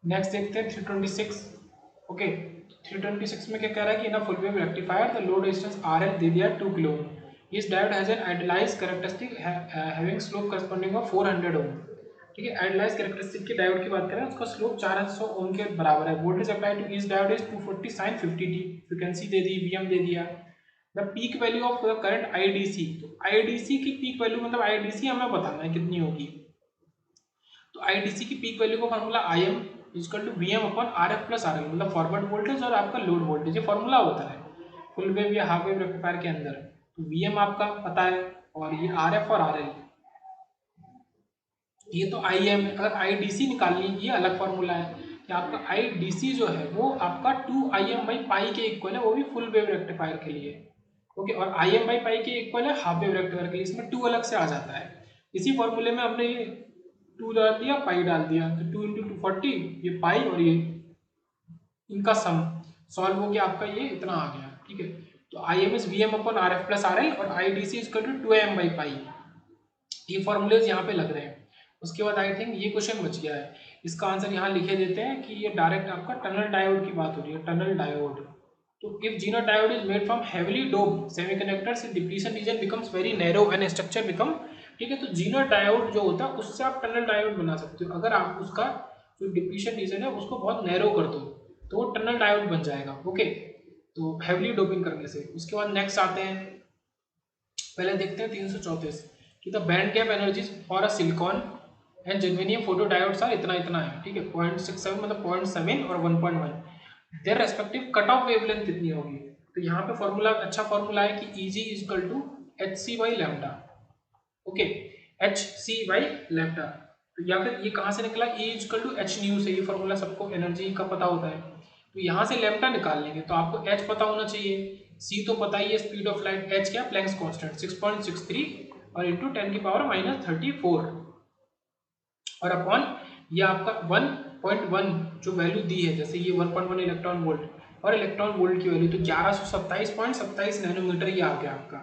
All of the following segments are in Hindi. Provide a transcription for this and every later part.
नेक्स्ट देखते हैं 326। ओके, 326 में क्या कह रहा है कि in a full wave rectifier the load resistance RL दे दिया 2 किलो ओम। इस diode has an idealized characteristic having slope corresponding of 400 ohm. ठीक है, आइडियलाइज्ड कैरेक्टरिस्टिक के डायोड की बात करें उसका स्लोप 400 ओम के बराबर है। वोल्टेज अप्लाई टू इस diode is 240 sin 50t। Frequency they the, Vm दे दिया। The peak value of the current IDC, तो IDC की पीक वैल्यू मतलब IDC हमें बताना है कितनी होगी। तो IDC की पीक वैल्यू का formula IM equal to VM upon RF plus RL, मतलब फॉरवर्ड वोल्टेज और आपका लोड वोल्टेज, ये फॉर्मूला होता है फुल वेव या हाफ वेव रेक्टिफायर के अंदर। तो VM आपका पता है और ये RF और RL, ये तो IM है। अगर IDC निकालनी है ये अलग फॉर्मूला है कि आपका IDC जो है वो आपका 2IM बाई पाई के इक्वल है, वो भी फुल वेव रेक्टिफायर के लिए। ओके, और IM बाई पाई के इक्वल है हाफ वेव रेक्टिफायर के लिए, इसमें 2 अलग से आ जाता है। इसी फॉर्मूले में हमने ये 2 डाल दिया, पाई डाल दिया, तो 2 इंटू 240, ये पाई और ये इनका सम सॉल्व हो गया, आपका ये इतना आ गया। ठीक है, तो IM is VM upon RF plus RL और IDC is equal to 2M by pi. ये फॉर्मूलेज यहाँ पे लग रहे हैं। उसके बाद आई थिंक ये क्वेश्चन बच गया है, इसका आंसर यहाँ लिखे देते हैं कि ये डायरेक्ट आपका टनल डायोड की बात हो रही है, टनल डायोड। तो if Zener diode is made from heavily doped semiconductors depletion region becomes very narrow and structure become, ठीक है, तो जीनो डायोड जो होता है उससे आप टनल डायोड बना सकते हो। अगर आप उसका जो डिप्लीशन रीजन है उसको बहुत नैरो कर दो तो वो टनल डायोड बन जाएगा। ओके, तो हेवीली डोपिंग करने से। उसके बाद नेक्स्ट आते हैं, पहले देखते हैं 334 कि the band gap energies for a silicon and germanium photodiodes are इतना इतना है। ठीक है, 0.67 मतलब 0.7 और 1.1, their respective cut off wavelength कितनी होगी। तो यहाँ पे फॉर्मूला अच्छा फॉर्मूला है कि Eg is equal to h c by lambda. Okay, h c by lambda. तो या फिर ये कहाँ से निकला, E is equal to h nu से, ये फॉर्मूला सबको एनर्जी का पता होता है। तो यहाँ से लैम्डा निकाल लेंगे तो आपको H पता होना चाहिए, C तो पता ही है स्पीड ऑफ लाइट, H क्या प्लैंक्स कांस्टेंट 6.63 और इंटू 10 की पावर -34 और अपॉन ये आपका 1.1 जो वैल्यू दी है, जैसे ये 1.1 इलेक्ट्रॉन वोल्ट और इलेक्ट्रॉन वोल्ट की वैल्यू तो 1127.27 नैनोमीटर ये आ गया आपका।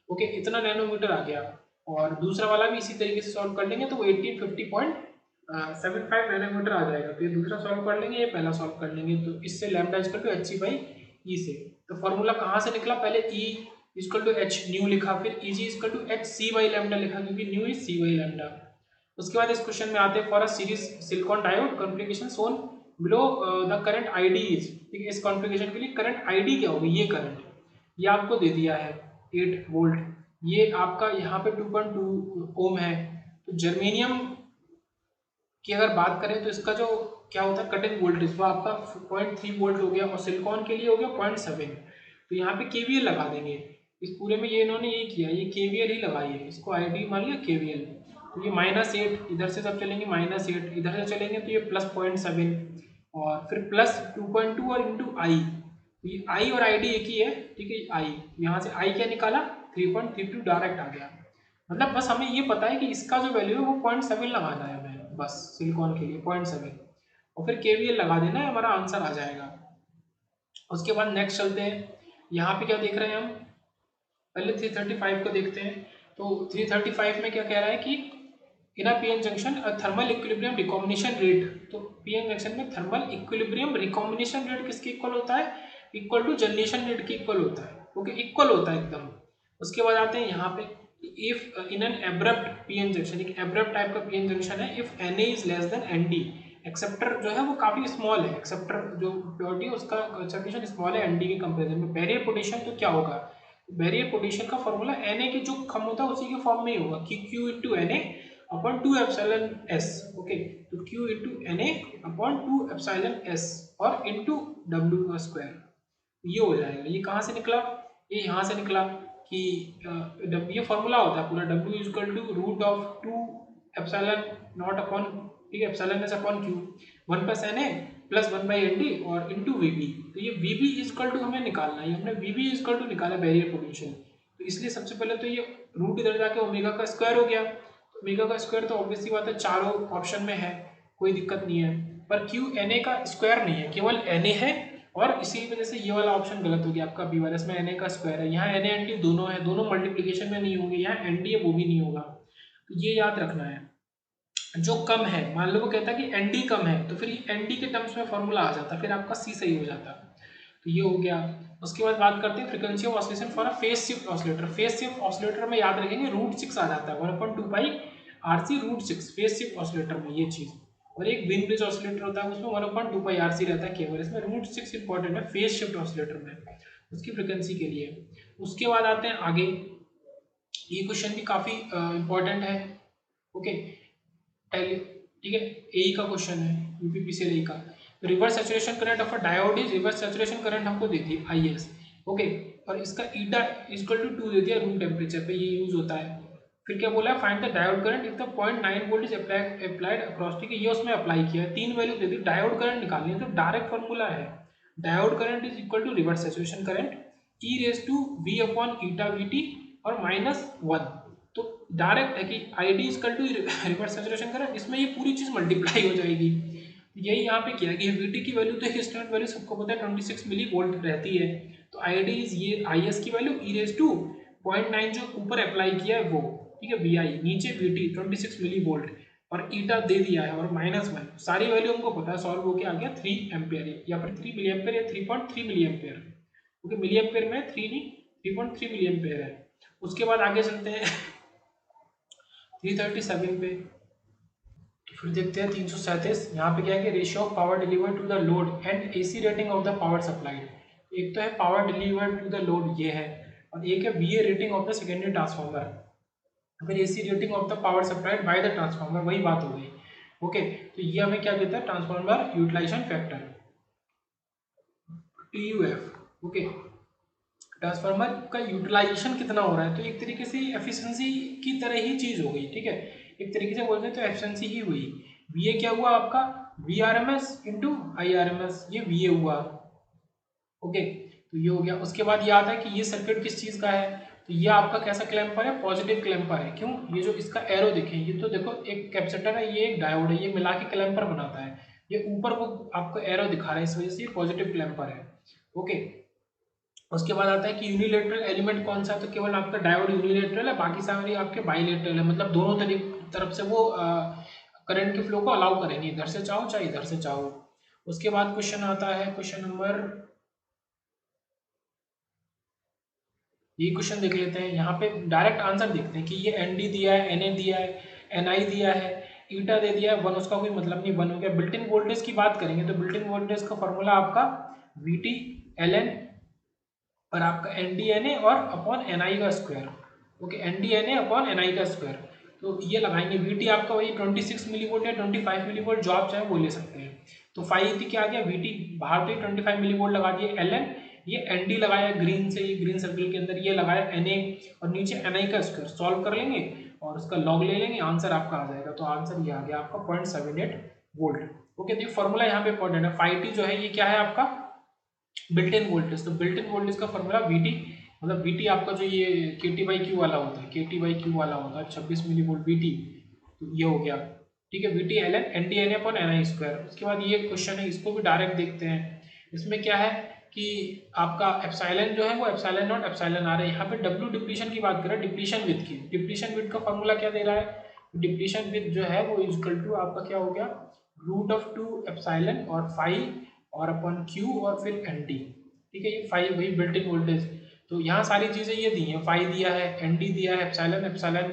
ओके, इतना नैनोमीटर आ गया। और दूसरा वाला भी इसी तरीके से सॉल्व कर लेंगे तो वो 1850.75 नैनोमीटर आ जाएगा। तो ये दूसरा सॉल्व कर लेंगे, ये पहला सॉल्व कर लेंगे, तो इससे lambda equal to h c by e से। तो फॉर्मूला कहाँ से निकला, पहले e equal to h nu लिखा, फिर e g equal to h c by lambda लिखा क्योंकि nu is c by lambda. उसके बाद इस क्वेश्चन में आते हैं for a series silicon diode configuration shown below the current ID is. ठीक है, इस कॉन्फ़िगरेशन के लिए करंट आईडी क्या होगी, ये करंट ये आपको दे दिया है 8 वोल्ट, ये आपका यहाँ पे 2.2 ओम है। तो जर्मेनियम की अगर बात करें तो इसका जो क्या होता है कटिंग वोल्टेज वो आपका 0.3 वोल्ट हो गया और सिलिकॉन के लिए हो गया 0.7। तो यहाँ पे केवीएल लगा देंगे इस पूरे में, ये इन्होंने ये किया, ये केवीएल ही लगाई है, इसको आईडी मान लिया केवीएल। तो ये -8 इधर से सब चलेंगे, -8 इधर से चलेंगे तो ये +0.7 और फिर +2.2 और इंटू आई, ये आई और आईडी एक ही है। ठीक है, आई यहाँ से आई क्या निकाला 3.32 डायरेक्ट आ गया। मतलब बस हमें ये पता है कि इसका जो वैल्यू है वो 0.7 लगाना है हमें, बस सिलिकॉन के लिए 0.7 और फिर केवीएल लगा देना है, हमारा आंसर आ जाएगा। उसके बाद नेक्स्ट चलते हैं, यहाँ पे क्या देख रहे हैं हम, पहले 335 को देखते हैं। तो 335 में क्या कह रहा है कि in a PN junction thermal equilibrium recombination rate. तो पीएन जंक्शन में थर्मल इक्विलिब्रियम रिकॉम्बिनेशन रेट किसके इक्वल होता है, इक्वल टू जनरेशन रेट के इक्वल होता है। ओके, इक्वल होता है एकदम। उसके बाद आते हैं यहाँ पे, if in an abrupt PN junction, एक एब्रप्ट टाइप का पीएन जंक्शन है, if Na is less than Nd, acceptor जो है वो काफी स्मॉल है, एक्सेप्टर जो प्योरिटी है उसका कंसंट्रेशन स्मॉल है Nd के कंपेरिजन में, बैरियर पोटेंशियल तो क्या होगा, बैरियर पोटेंशियल का फॉर्मूला Na की जो कम होता है उसी के फॉर्म में ही होगा कि Q into Na upon 2 epsilon s। Okay, तो Q into Na upon 2 epsilon s और इंटू W का स्क्वायर, ये हो जाएगा। ये कहाँ से निकला, ये यहाँ से निकला कि ये फॉर्मूला होता है पूरा, W is equal to root of 2 epsilon naught upon, ठीक है, epsilon s upon Q 1 plus Na plus 1 by Nd और इंटू Vb। तो ये Vb इज इक्वल टू हमें निकालना है, हमने Vb इज इक्वल टू निकाला बैरियर पोटेंशियल। तो इसलिए सबसे पहले तो ये रूट इधर जाके ओमेगा का स्क्वायर हो गया, तो ओमेगा का स्क्वायर तो ऑब्वियसली बात है चारों ऑप्शन में है, कोई दिक्कत नहीं है। पर Q Na का स्क्वायर नहीं है, केवल Na है और इसी वजह से ये वाला ऑप्शन गलत हो गया आपका बी वाला, इसमें Na का स्क्वायर है, यहाँ Na Nd दोनों है, दोनों मल्टीप्लीकेशन में नहीं होंगे, यहाँ Nd है वो भी नहीं होगा, तो ये याद रखना है। जो कम है, मान लो वो कहता है कि एनडी कम है, तो फिर एनडी के टर्म्स में फॉर्मूला आ जाता, फिर आपका सी सही हो जाता। तो ये हो गया। उसके बाद बात करते हैं frequency of oscillation for a phase shift oscillator. Phase shift oscillator में याद रखेंगे √6 आ जाता है, 1/2 पाई RC √6 फेज शिफ्ट ऑसिलेटर में ये चीज। और एक व्हील ब्रिज ऑसिलेटर होता है उसमें 1/2 पाई RC रहता है केवल, इसमें √6 इंपॉर्टेंट है फेज शिफ्ट ऑसिलेटर में उसकी फ्रिक्वेंसी के लिए। उसके बाद आते हैं आगे, ये क्वेश्चन भी काफी इंपॉर्टेंट है। ओके, ठीक है, ए का क्वेश्चन है यूपीपीसीएल ए का। Reverse saturation current of a diode is, reverse saturation current हमको दे दी IS। ओके, और इसका ईटा इक्वल टू 2 दे दिया रूम टेम्परेचर पे, ये यूज होता है। फिर क्या बोला, find the diode current if the 0.9 volt is applied across, ठीक है, ये उसमें अप्लाई किया है, 3 वैल्यू दे दी। डायोड करंट निकालनी है तो डायरेक्ट फॉर्मूला है, diode current is equal to reverse saturation current E⁻V/ईटा VT और -1। तो डायरेक्ट है कि ID equal to reverse saturation current, इसमें ये पूरी चीज मल्टीप्लाई हो जाएगी। यही यहाँ पे किया कि VT की वैल्यू तो स्टैंडर्ड वैल्यू सबको पता है 26 मिली वोल्ट रहती है, तो ID इज ये IS की वैल्यू E⁻0.9 जो ऊपर अप्लाई किया है वो, ठीक है, VI नीचे VT 26 मिली वोल्ट और ईटा दे दिया है और -1, सारी वैल्यू हमको पता है, सॉल्व होके आ गया 3 एम्पियर या फिर 3 मिली एम्पियर या 3.3 milliampere. Okay, milliampere में 3 नहीं 3.3 मिली एम्पियर है। उसके बाद आगे चलते हैं 337 पे, फिर देखते हैं 337। यहाँ पे क्या है कि ratio of power delivered to the load and AC rating of the power supplied. एक तो है power delivered to the load ये है, और एक है VA rating of the secondary transformer, फिर AC rating of the power supplied by the transformer, वही बात हो गई। ओके, तो ये हमें क्या देता है, transformer utilisation factor TUF। Okay, transformer का यूटिलाइजेशन कितना हो रहा है, तो एक तरीके से एफिशिएंसी की तरह ही चीज हो गई, ठीक है, एक तरीके से बोलते हैं तो एफिशिएंसी ही हुई। VA क्या हुआ आपका, VRMS इंटू IRMS, ये VA हुआ। ओके, तो ये हो गया। उसके बाद ये आता है कि ये सर्किट किस चीज का है, तो ये आपका कैसा क्लैंपर है, पॉजिटिव क्लैंपर है। क्यों, ये जो इसका एरो देखें, ये तो देखो एक कैपेसिटर है, ये एक डायोड है, ये मिला के क्लैंपर बनाता है, ये ऊपर वो आपको एरो दिखा रहा है, इस वजह से ये पॉजिटिव क्लैंपर है। ओके, उसके बाद आता है कि यूनिलेटरल एलिमेंट कौन सा है, तो केवल आपका डायोड यूनिलेटरल है, बाकी सारे आपके बाइलेटरल है, मतलब दोनों तरफ से वो करंट के फ्लो को अलाउ करेंगे, इधर से चाहो चाहे इधर से चाहो। उसके बाद क्वेश्चन आता है क्वेश्चन नंबर, ये क्वेश्चन देख लेते हैं। यहाँ पे डायरेक्ट आंसर देखते हैं कि ये ND दिया है, NA दिया है, NI दिया है, ईटा दे दिया है, 1 उसका कोई मतलब नहीं, 1 हो गया। बिल्ट इन वोल्टेज की बात करेंगे तो बिल्ट इन वोल्टेज का फॉर्मूला आपका VT ln और आपका NDNA और अपॉन NI का square. Okay, NDNA upon NI का स्क्वायर, तो ये लगाएंगे। VT आपका वही 26 मिली वोल्ट या 25 मिली वोल्ट, जो आप चाहे वो ले सकते हैं। तो 5 क्या आ गया, VT बाहर तो 25 मिली वोल्ट लगा दिए, LN ये ND लगाया ग्रीन से, ये ग्रीन सर्कल के अंदर, ये लगाया NA और नीचे NI का स्क्वायर, सॉल्व कर लेंगे और उसका लॉग ले लेंगे, आंसर आपका आ जाएगा। तो आंसर ये आ गया आपका 0.78 वोल्ट। ओके, तो ये फॉर्मूला यहाँ पे इंपॉर्टेंट है। 5T जो है ये क्या है आपका बिल्ट इन वोल्टेज, तो बिल्ट इन वोल्टेज का फॉर्मूला VT, मतलब VT आपका जो ये KT/Q वाला होता है, KT/Q वाला होता है 26 मिली वोल्ट VT, तो ये हो गया, ठीक है, VT ln NDNA upon NI square. उसके बाद ये क्वेश्चन है, इसको भी डायरेक्ट देखते हैं। इसमें क्या है कि आपका एप्सिलॉन जो है वो एप्सिलॉन नॉट एप्सिलॉन आ रहा है। यहाँ पे W डिप्लीशन की बात करें, डिप्लीशन विथ की, डिप्लीशन विथ का फॉर्मूला क्या दे रहा है, डिप्लीशन विथ जो है वो इक्वल टू आपका क्या हो गया, √2 एप्सिलॉन और 5 और अपन Q और फिर ND, ठीक है, ये 5 वही बिल्ट इन वोल्टेज। तो यहाँ सारी चीजें ये दी हैं, 5 दिया है, ND दिया है, एप्सिलॉन एप्सिलॉन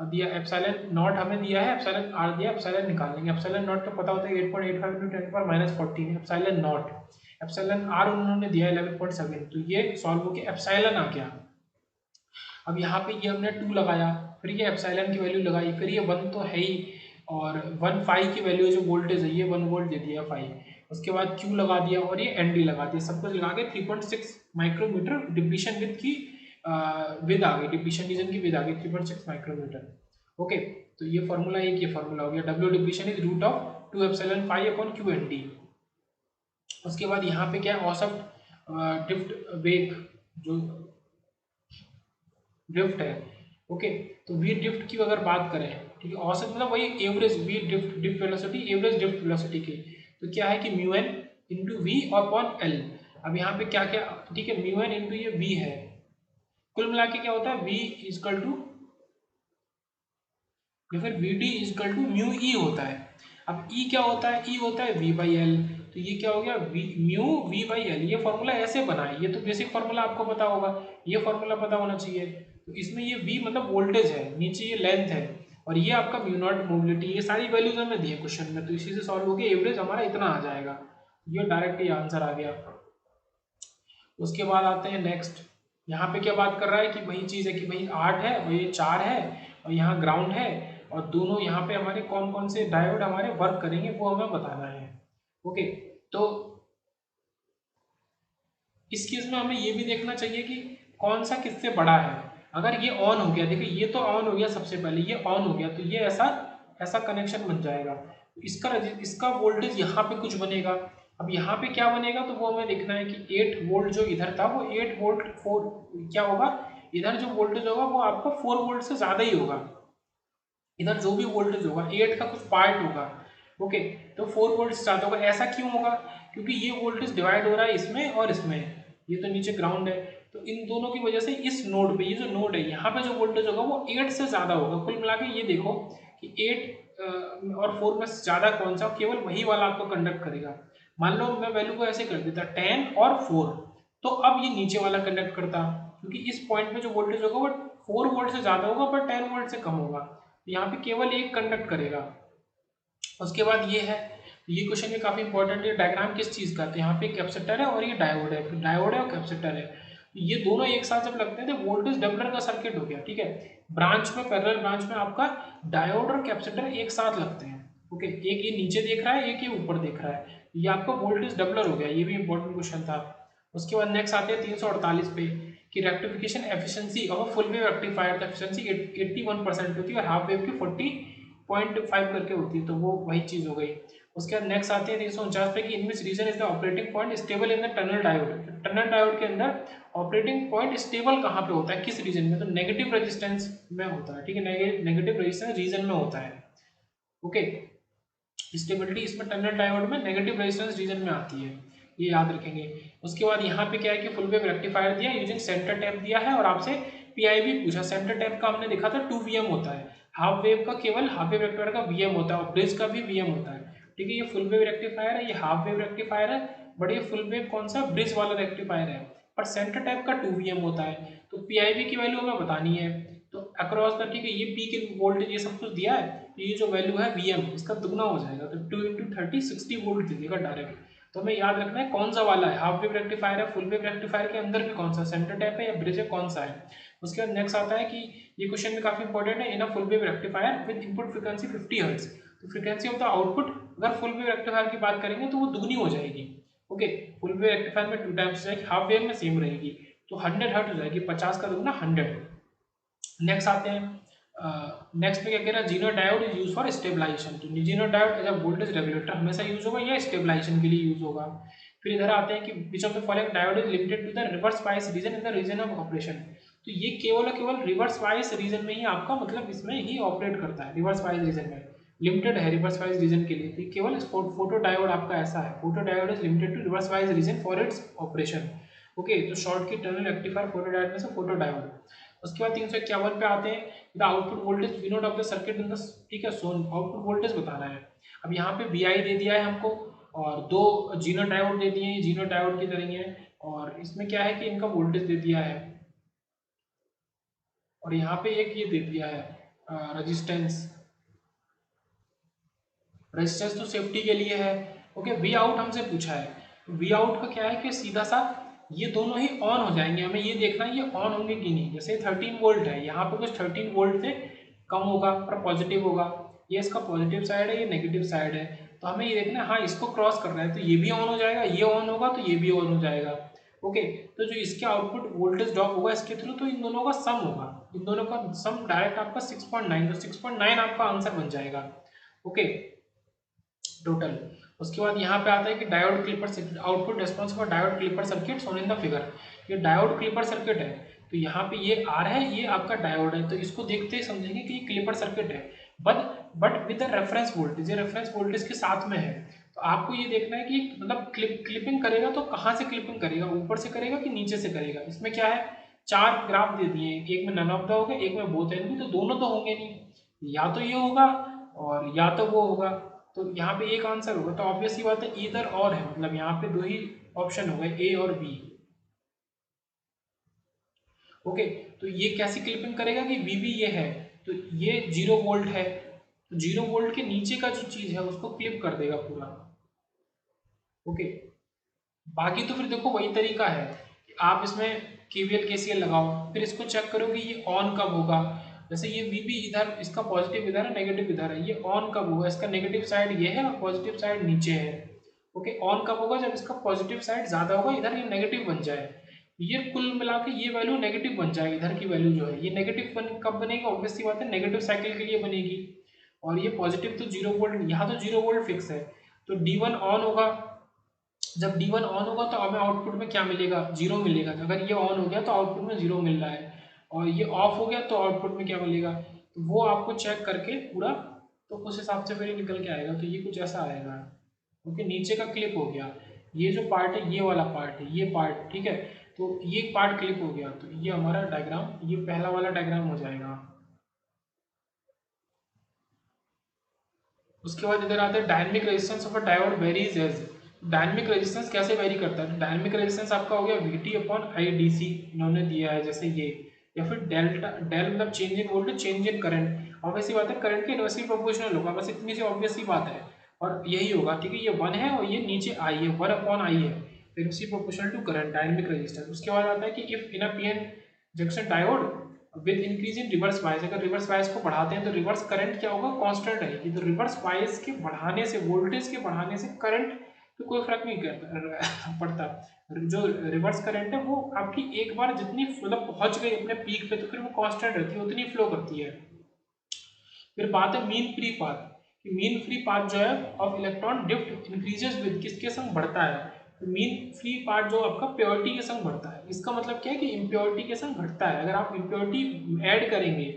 दिया, एप्सिलॉन नॉट हमें दिया है, एप्सिलॉन R दिया, एप्सिलॉन निकाल लेंगे। एप्सिलॉन नॉट तो पता होता है 8.85 × 10⁻14, एप्सिलॉन नॉट, एप्सिलॉन R उन्होंने दिया 11.7, तो ये सॉल्व होके एप्सिलॉन आ गया। अब यहाँ पे ये हमने 2 लगाया, फिर ये एप्सिलॉन की वैल्यू लगाई, फिर ये 1 तो है ही, और 1 5 की वैल्यू जो वोल्टेज है ये 1 वोल्ट दे दिया 5। उसके बाद Q लगा दिया और ये ND लगा दिया, सब कुछ लगा के 3.6 माइक्रोमीटर डिप्लीशन विद की विद आ गई, डिप्लीशन रीजन की विद आ गई 3.6 माइक्रोमीटर। ओके, तो ये फॉर्मूला एक ये फॉर्मूला हो गया, W depletion is √2 epsilon 5 upon Q ND। उसके बाद यहाँ पे क्या है, औसत ड्रिफ्ट वेग जो ड्रिफ्ट है। ओके, तो वी ड्रिफ्ट की अगर बात करें, ठीक है, औसत मतलब वही average v drift velocity, average drift velocity की, तो क्या है कि μn into we upon L. अब यहाँ पे क्या क्या, ठीक है, μn इंटू ये v है, कुल मिला के क्या होता है v इक्वल टू या फिर V D equal to mu e होता है। अब ई क्या होता है, ई होता है वी बाई एल, तो ये क्या हो गया म्यू वी बाई एल। ये फॉर्मूला ऐसे बना है, ये तो बेसिक फॉर्मूला आपको पता होगा, ये फॉर्मूला पता होना चाहिए। तो इसमें ये वी मतलब वोल्टेज है, नीचे ये लेंथ है, और ये आपका म्यू नॉट मोबिलिटी, ये सारी वैल्यूज हमें दी है क्वेश्चन में, तो इसी से सॉल्व होकर एवरेज हमारा इतना आ जाएगा। ये डायरेक्ट ये आंसर आ गया। उसके बाद आते हैं नेक्स्ट, यहाँ पे क्या बात कर रहा है कि वही चीज़ है कि भाई 8 है और ये 4 है और यहाँ ग्राउंड है, और दोनों यहाँ पे हमारे कौन कौन से डायोड हमारे वर्क करेंगे वो हमें बताना है। ओके, तो इस केस में हमें ये भी देखना चाहिए कि कौन सा किससे बड़ा है। अगर ये ऑन हो गया, देखिए ये तो ऑन हो गया, सबसे पहले ये ऑन हो गया, तो ये ऐसा ऐसा कनेक्शन बन जाएगा, इसका वोल्टेज यहाँ पे कुछ बनेगा। अब यहाँ पे क्या बनेगा, तो वो हमें देखना है कि 8 वोल्ट जो इधर था वो 8 वोल्ट 4 क्या होगा, इधर जो वोल्टेज होगा वो आपका 4 वोल्ट से ज़्यादा ही होगा। इधर जो भी वोल्टेज होगा 8 का कुछ पार्ट होगा। ओके, तो 4 वोल्ट से ज़्यादा होगा। ऐसा क्यों होगा, क्योंकि ये वोल्टेज डिवाइड हो रहा है इसमें और इसमें, ये तो नीचे ग्राउंड है, तो इन दोनों की वजह से इस नोड पे, ये जो नोड है यहाँ पे जो वोल्टेज होगा वो 8 से ज़्यादा होगा। कुल मिला के ये देखो कि 8 और 4 में से ज़्यादा कौन सा, केवल वही वाला आपको कंडक्ट करेगा। मान लो मैं वैल्यू को ऐसे कर देता 10 और 4, तो अब ये नीचे वाला कंडक्ट करता, क्योंकि इस पॉइंट पे जो वोल्टेज होगा वो 4 वोल्ट से ज़्यादा होगा पर 10 वोल्ट से कम होगा, तो यहाँ पे केवल एक कंडक्ट करेगा। उसके बाद ये है, ये क्वेश्चन में काफी इंपॉर्टेंट है, डायग्राम किस चीज का, तो यहाँ पे कैपेसिटर है और ये डायोड है, फिर डायोड है और कैपेसिटर है, ये दोनों एक साथ जब लगते हैं तो वोल्टेज डबलर का सर्किट हो गया। ठीक है, ब्रांच में, पैरेलल ब्रांच में आपका डायोड और कैपेसिटर एक साथ लगते हैं। ओके, एक ये नीचे देख रहा है, एक ये ऊपर देख रहा है, ये आपका वोल्टेज डबलर हो गया, ये भी इंपॉर्टेंट क्वेश्चन था। उसके बाद नेक्स्ट आते हैं 348 पे कि rectification efficiency of full wave rectifier का एफिशिएंसी 81% होती है और हाफ वेव की 40.5 करके होती है, तो वो वही चीज हो गई। उसके बाद नेक्स्ट आते हैं 349 पे कि in which region is the operating point stable in the tunnel diode. Tunnel diode के अंदर ऑपरेटिंग पॉइंट स्टेबल कहाँ पे होता है, किस रीजन में, तो नेगेटिव रेजिस्टेंस में होता है। ठीक है, नेगेटिव रेजिस्टेंस रीजन में होता है। ओके, स्टेबिलिटी इसमें टनल डायोड में नेगेटिव रेजिस्टेंस रीजन में आती है, ये याद रखेंगे। उसके बाद यहाँ पे क्या है कि फुल वेव रेक्टिफायर दिया यूजिंग सेंटर टैप दिया है, और आपसे पीआईवी पूछा। सेंटर टैप का हमने देखा था 2 वीएम होता है, हाफ वेव का केवल हाफ वेव रेक्टिफायर का वीएम होता है और ब्रिज का भी वीएम होता है। ठीक है, ये फुल वेव रेक्टिफायर है, ये हाफ वेव रेक्टिफायर है, बट ये फुल वेव कौन सा, ब्रिज वाला रेक्टिफायर है, पर सेंटर टैप का 2 वीएम होता है। तो पीआईवी की वैल्यू हमें बतानी है, तो अक्रॉस द, ठीक है, ये पीक इन वोल्टेज ये सब कुछ दिया है, तो ये जो वैल्यू है वीएम इसका दुगना हो जाएगा, तो 2 इंटू 30 60 वोल्ट दे देगा डायरेक्ट। तो हमें याद रखना है कौन सा वाला है, हाफ वेव रेक्टिफायर है, फुल वेव रेक्टिफायर के अंदर भी कौन सा, सेंटर टैप है या ब्रिज है, कौन सा है। उसके बाद नेक्स्ट आता है कि ये क्वेश्चन में काफी इंपॉर्टेंट है, in a full wave rectifier with input frequency 50 hertz, तो फ्रीक्वेंसी ऑफ द आउटपुट अगर फुल वेव रेक्टिफायर की बात करेंगे तो वो दुगनी हो जाएगी। ओके, फुल वेव रेक्टिफायर में 2 टाइम्स हो जाएगी, हाफ वेव में सेम रहेगी, तो 100 हर्ट्ज हो जाएगी, 50 का दुगना 100। नेक्स्ट आते हैं, नेक्स्ट में क्या कह रहा है, zener diode is use for stabilization. तो zener diode as a voltage regulator हमेशा यूज होगा या स्टेबलाइजेशन के लिए यूज होगा। फिर इधर आते हैं कि which of the following diode is limited to the reverse bias region in the region of operation. तो ये केवल और केवल रिवर्स बायस रीजन में ही आपका मतलब इसमें ही ऑपरेट करता है, रिवर्स बायस रीजन में लिमिटेड है, रिवर्स बायस रीजन के लिए। तो केवल फोटो डायोड आपका ऐसा है, photo diode is limited to reverse bias region for its operation. Okay, तो शॉर्ट की टर्नल रेक्टिफायर फोटो डायोड में से फोटो डायोड। उसके बाद 351 पे आते हैं, the output voltage V note of the circuit in the, ठीक है, सोन आउटपुट वोल्टेज बताना है। अब यहाँ पे वी आई दे दिया है हमको और 2 जीनो डायोड दे दिए हैं, जीनो डायोड की तरह ही है, और इसमें क्या है कि इनका वोल्टेज दे दिया है, और यहाँ पे एक ये दे दिया है रेजिस्टेंस। रेजिस्टेंस तो सेफ्टी के लिए है। ओके, वी आउट हमसे पूछा है, वी आउट का क्या है कि सीधा सा ये दोनों ही ऑन हो जाएंगे, हमें ये देखना है ये ऑन होंगे कि नहीं। जैसे 13 वोल्ट है, यहाँ पे कुछ 13 वोल्ट से कम होगा पर पॉजिटिव होगा, ये इसका पॉजिटिव साइड है, ये नेगेटिव साइड है, तो हमें ये देखना है हाँ इसको क्रॉस करना है, तो ये भी ऑन हो जाएगा, ये ऑन होगा तो ये भी ऑन हो जाएगा। ओके, तो जो इसके आउटपुट वोल्टेज ड्रॉप होगा इसके थ्रू, तो इन दोनों का सम होगा, इन दोनों का सम डायरेक्ट आपका 6.9, तो 6.9 आपका आंसर बन जाएगा। Okay, total. उसके बाद यहाँ पे आता है कि diode clipper circuit, output response for diode clipper circuit shown in the figure. ये डायोड क्लिपर सर्किट है, तो यहाँ पे ये आर है, ये आपका डायोड है, तो इसको देखते ही समझेंगे कि ये क्लिपर सर्किट है, but with the reference voltage, ये रेफरेंस वोल्टेज के साथ में है। तो आपको ये देखना है कि मतलब क्लिपिंग करेगा तो कहाँ से क्लिपिंग करेगा, ऊपर से करेगा कि नीचे से करेगा। इसमें क्या है, 4 ग्राफ दे दिए, एक में नन ऑफ द हो गया, एक में बोथ एंड भी, तो दोनों तो होंगे नहीं, या तो ये होगा और या तो वो होगा, तो यहाँ पे एक आंसर होगा। तो ऑब्वियसली बात है ईदर और है, मतलब यहाँ पे दो ही ऑप्शन हो गए, ए और बी। ओके, तो ये कैसी क्लिपिंग करेगा कि वीबी ये है तो ये 0 वोल्ट है, तो 0 वोल्ट के नीचे का जो चीज है उसको क्लिप कर देगा पूरा। ओके, बाकी तो फिर देखो वही तरीका है कि आप इसमें केवीएल केसीएल लगाओ, फिर इसको चेक करो कि ये ऑन कब होगा। जैसे ये वीबी इधर, इसका पॉजिटिव इधर है, नेगेटिव इधर है, ये ऑन कब होगा, इसका नेगेटिव साइड ये है और पॉजिटिव साइड नीचे है। ओके, ऑन कब होगा, जब इसका पॉजिटिव साइड ज्यादा होगा, इधर ये नेगेटिव बन जाए, ये कुल मिला के ये वैल्यू नेगेटिव बन जाए, इधर की वैल्यू जो है ये नेगेटिव कब बनेगी, ऑब्वियसली बात है नेगेटिव साइकिल के लिए बनेगी। और ये पॉजिटिव तो 0 वोल्ट, यहाँ तो 0 वोल्ट फिक्स है, तो D1 ऑन होगा। जब D1 ऑन होगा तो हमें आउटपुट में क्या मिलेगा, 0 मिलेगा। अगर ये ऑन हो गया तो आउटपुट में 0 मिल रहा है, और ये ऑफ हो गया तो आउटपुट में क्या मिलेगा, तो वो आपको चेक करके पूरा, तो उस हिसाब से फिर ये निकल के आएगा। तो ये कुछ ऐसा आएगा। ओके, नीचे का क्लिप हो गया, ये जो पार्ट है ये वाला पार्ट है, ये पार्ट ठीक है, तो ये पार्ट क्लिप हो गया, तो ये हमारा डायग्राम, ये पहला वाला डायग्राम हो जाएगा। उसके बाद इधर आते हैं dynamic resistance of a diode varies as. Dynamic resistance कैसे वेरी करता है, डायनेमिक रेजिस्टेंस आपका हो गया VT अपॉन IDC, इन्होंने दिया है जैसे ये, या फिर डेल्टा, डेल मतलब change in voltage change in current. Obviously बात है करंट के इनवर्सली प्रोपोर्शनल होगा, बस इतनी सी ऑब्वियसली बात है, और यही होगा ठीक है। ये 1 है और ये नीचे आई है, 1 अपॉन आई है, फिर उसी proportional to current, dynamic resistance. उसके बाद आता है कि if in a PN junction diode with increase in reverse bias, अगर रिवर्स बायस को बढ़ाते हैं तो रिवर्स करंट क्या होगा, कांस्टेंट रहेगी। तो रिवर्स बायस के बढ़ाने से, वोल्टेज के बढ़ाने से करंट पे कोई फर्क नहीं पड़ता। जो रिवर्स करंट है वो आपकी एक बार जितनी मतलब पहुंच गई अपने पीक पे तो फिर वो कांस्टेंट रहती है, उतनी फ्लो करती है। फिर बात है मीन फ्री पाथ, कि मीन फ्री पाथ जो है ऑफ इलेक्ट्रॉन डिफ्ट इंक्रीजेस विद किसके संग बढ़ता है, तो मीन फ्री पाथ जो आपका प्योरिटी के संग बढ़ता है। इसका मतलब क्या है कि इम्प्योरिटी के संग घटता है, अगर आप इम्प्योरिटी ऐड करेंगे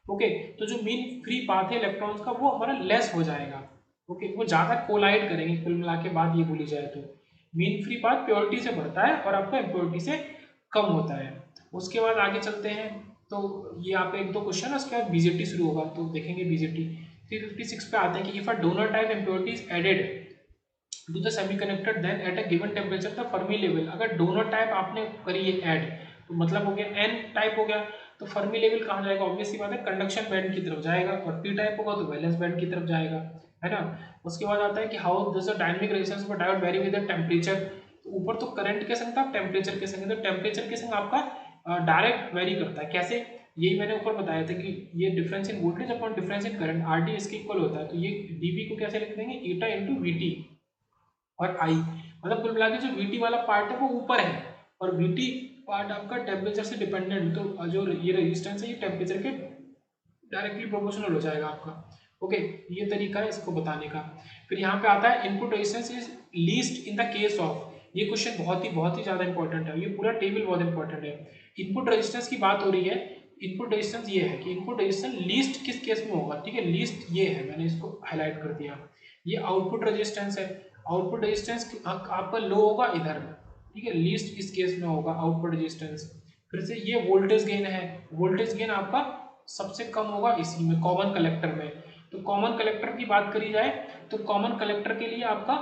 ओके, तो जो मीन फ्री पाथ है इलेक्ट्रॉन्स का वो हमारा लेस हो जाएगा। ओके, वो ज़्यादा कोलाइड करेंगे, कुल मिला के बात ये बोली जाए तो मीन फ्री पाथ प्योरिटी से बढ़ता है और आपका इम्प्योरिटी से कम होता है। उसके बाद आगे चलते हैं, तो ये आपका एक दो क्वेश्चन है, उसके बाद बीजेटी शुरू होगा तो देखेंगे बीजेटी। 356 पे आते हैं कि if a donor type impurity is added to the semiconductor then at a given temperature the Fermi level, अगर डोनर टाइप आपने करी है ऐड तो मतलब हो गया एन टाइप हो गया, तो फर्मी लेवल कहाँ जाएगा, ऑब्वियसली बात है कंडक्शन बैंड की तरफ जाएगा, और पी टाइप होगा तो वैलेंस बैंड की तरफ जाएगा, है ना। उसके बाद आता है कि how does the dynamic resistance of a diode very with the temperature, तो ऊपर तो करंट के संग था, टेम्परेचर के संग, तो टेम्परेचर के संग आपका डायरेक्ट वेरी करता है। कैसे, यही मैंने ऊपर बताया था कि ये difference in voltage upon difference in current RT इसके इक्वल होता है, तो ये dV को कैसे लिख देंगे, ईटा इंटू VT और I, मतलब कुल मिला के जो VT वाला पार्ट है वो ऊपर है और VT पार्ट आपका टेम्परेचर से डिपेंडेंट, तो जो ये रेजिस्टेंस है ये टेम्परेचर के डायरेक्टली प्रोपोर्शनल हो जाएगा आपका। ओके, ये तरीका है इसको बताने का। फिर यहाँ पे आता है input resistance is least in the case of, ये क्वेश्चन बहुत ही ज्यादा इंपॉर्टेंट है, ये पूरा टेबल बहुत इंपॉर्टेंट है। इनपुट रेजिस्टेंस की बात हो रही है, इनपुट रेजिस्टेंस ये है कि इनपुट रेजिस्टेंस लीस्ट किस केस में होगा, ठीक है, लीस्ट ये है, मैंने इसको हाईलाइट कर दिया। ये आउटपुट रेजिस्टेंस है, आउटपुट रेजिस्टेंस आपका लो होगा इधर, ठीक है, लीस्ट इस केस में होगा आउटपुट रेजिस्टेंस। फिर से ये वोल्टेज गेन है, वोल्टेज गेन आपका सबसे कम होगा इसी में, कॉमन कलेक्टर में। तो कॉमन कलेक्टर की बात करी जाए तो कॉमन कलेक्टर के लिए आपका,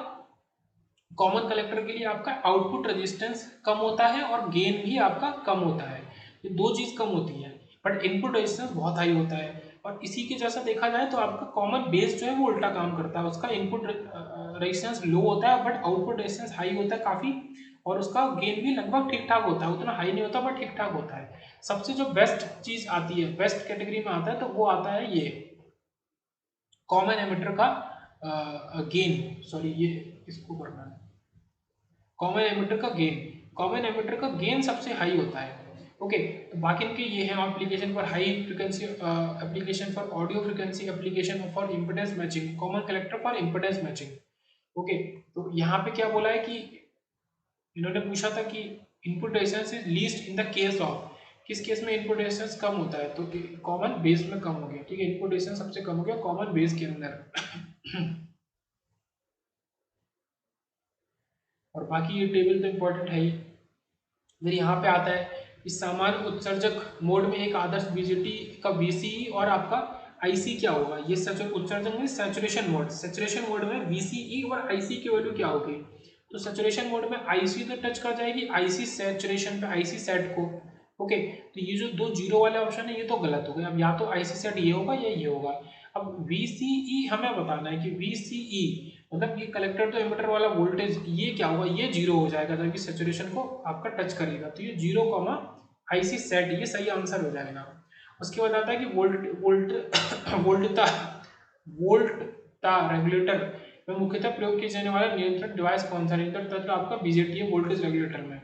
कॉमन कलेक्टर के लिए आपका आउटपुट रेजिस्टेंस कम होता है और गेन भी आपका कम होता है, ये दो चीज कम होती है, बट इनपुट रेजिस्टेंस बहुत हाई होता है। और इसी के जैसा देखा जाए तो आपका कॉमन बेस जो है वो उल्टा काम करता है, उसका इनपुट रेजिस्टेंस लो होता है बट आउटपुट रेजिस्टेंस हाई होता है काफी, और उसका गेन भी लगभग ठीक ठाक होता है, उतना हाई नहीं होता बट ठीक ठाक होता है। सबसे जो बेस्ट चीज आती है, बेस्ट कैटेगरी में आता है, तो वो आता है ये कॉमन एमिटर का गेन, सॉरी ये इसको करना है, कॉमन एमिटर का गेन, कॉमन एमिटर का गेन सबसे हाई होता है। ओके, तो बाकी इनके ये हैं application for high frequency, application for audio frequency, application for impedance matching, common collector for impedance matching. Okay, तो यहाँ पे क्या बोला है कि इन्होंने पूछा था कि input resistance is least in the case of, किस केस में इनपुट रेजिस्टेंस कम होता है, तो कॉमन बेस में कम हो गया, ठीक है, इनपुट रेजिस्टेंस सबसे कम हो गया कॉमन बेस के अंदर। और बाकी ये टेबल तो इंपॉर्टेंट है ही। फिर यहाँ पे आता है कि सामान्य उत्सर्जक मोड में एक आदर्श बीजेटी का VCE और आपका आईसी क्या होगा, ये उत्सर्जन में सैचुरेशन मोड, सैचुरेशन मोड में वीसीई और आईसी की वैल्यू क्या होगी, तो सैचुरेशन मोड में आईसी तो टच कर जाएगी आईसी सैचुरेशन पे, आईसी सेट को। ओके, तो ये जो दो जीरो वाले ऑप्शन है ये तो गलत हो गए, अब या तो आईसी सेट ये होगा या ये होगा। अब वीसीई हमें बताना है कि वीसीई मतलब ये कलेक्टर तो एमिटर वाला वोल्टेज ये क्या होगा, ये जीरो हो जाएगा जबकि सैचुरेशन को आपका टच करेगा, तो ये 0, आईसी सेट ये सही आंसर हो जाएगा। उसके बाद आता है कि वोल्ट वोल्ट वोल्टता वोल्टता रेगुलेटर में मुख्यतः प्रयोग किए जाने वाला नियंत्रण डिवाइस कौन सा, नियंत्रण तंत्र आपका बीजेटी है वोल्टेज रेगुलेटर में।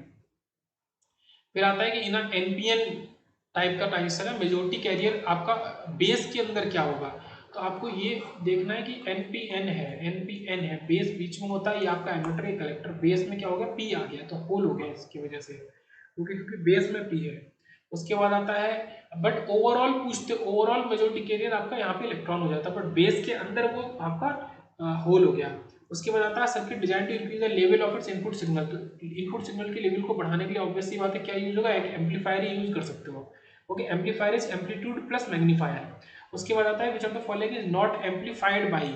फिर आता है कि इन एनपीएन टाइप का ट्रांजिस्टर है, मेजोरिटी कैरियर आपका बेस के अंदर क्या होगा, तो आपको ये देखना है कि एनपीएन है, एनपीएन है, बेस बीच में होता है, ये आपका एमिटर है, कलेक्टर, बेस में क्या हो गया, पी आ गया तो होल हो गया इसकी वजह से, क्योंकि बेस में पी है। उसके बाद आता है बट ओवरऑल पूछते, ओवरऑल मेजोरिटी कैरियर आपका यहाँ पे इलेक्ट्रॉन हो जाता है, बट बेस के अंदर वो आपका होल हो गया। उसके बाद आता है circuit design to increase the level of its input signal, तो इनपुट सिग्नल के लेवल को बढ़ाने के लिए ऑब्वियस सी बात है क्या यूज होगा, एक एम्पलीफायर यूज कर सकते हो। Okay, amplifier is amplitude plus magnifier. उसके बाद आता है विच of the following is not amplified by,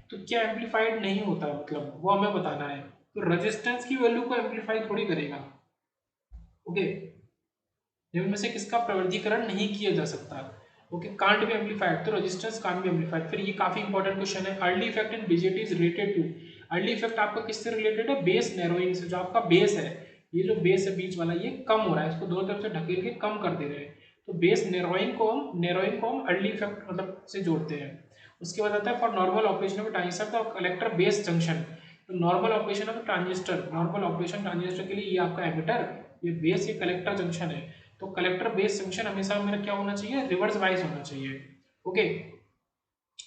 तो क्या एम्पलीफाइड नहीं होता मतलब वो हमें बताना है, तो रेजिस्टेंस की वैल्यू को एम्पलीफाई थोड़ी करेगा। ओके, इनमें से किसका प्रवर्धीकरण नहीं किया जा सकता, ओके, कांट बी एम्पलीफाइड, तो रेजिस्टेंस कांट बी एम्पलीफाइड। फिर ये काफी इंपॉर्टेंट क्वेश्चन है, Early effect in BJT is related to, Early effect आपका किससे रिलेटेड है, बेस नैरोइंग से, जो आपका बेस है, ये जो बेस है बीच वाला ये कम हो रहा है, इसको दोनों तरफ से ढकेल के कम कर दे रहे हैं, तो बेस नैरोइंग को हम अर्ली इफेक्ट मतलब से जोड़ते हैं। उसके बाद आता है for normal operation of transistor का कलेक्टर बेस जंक्शन, तो normal operation of transistor, normal operation transistor के लिए ये आपका एमिटर, ये बेस, ये कलेक्टर जंक्शन है, तो कलेक्टर बेस जंक्शन हमेशा मेरा क्या होना चाहिए, रिवर्स वाइज होना चाहिए। ओके,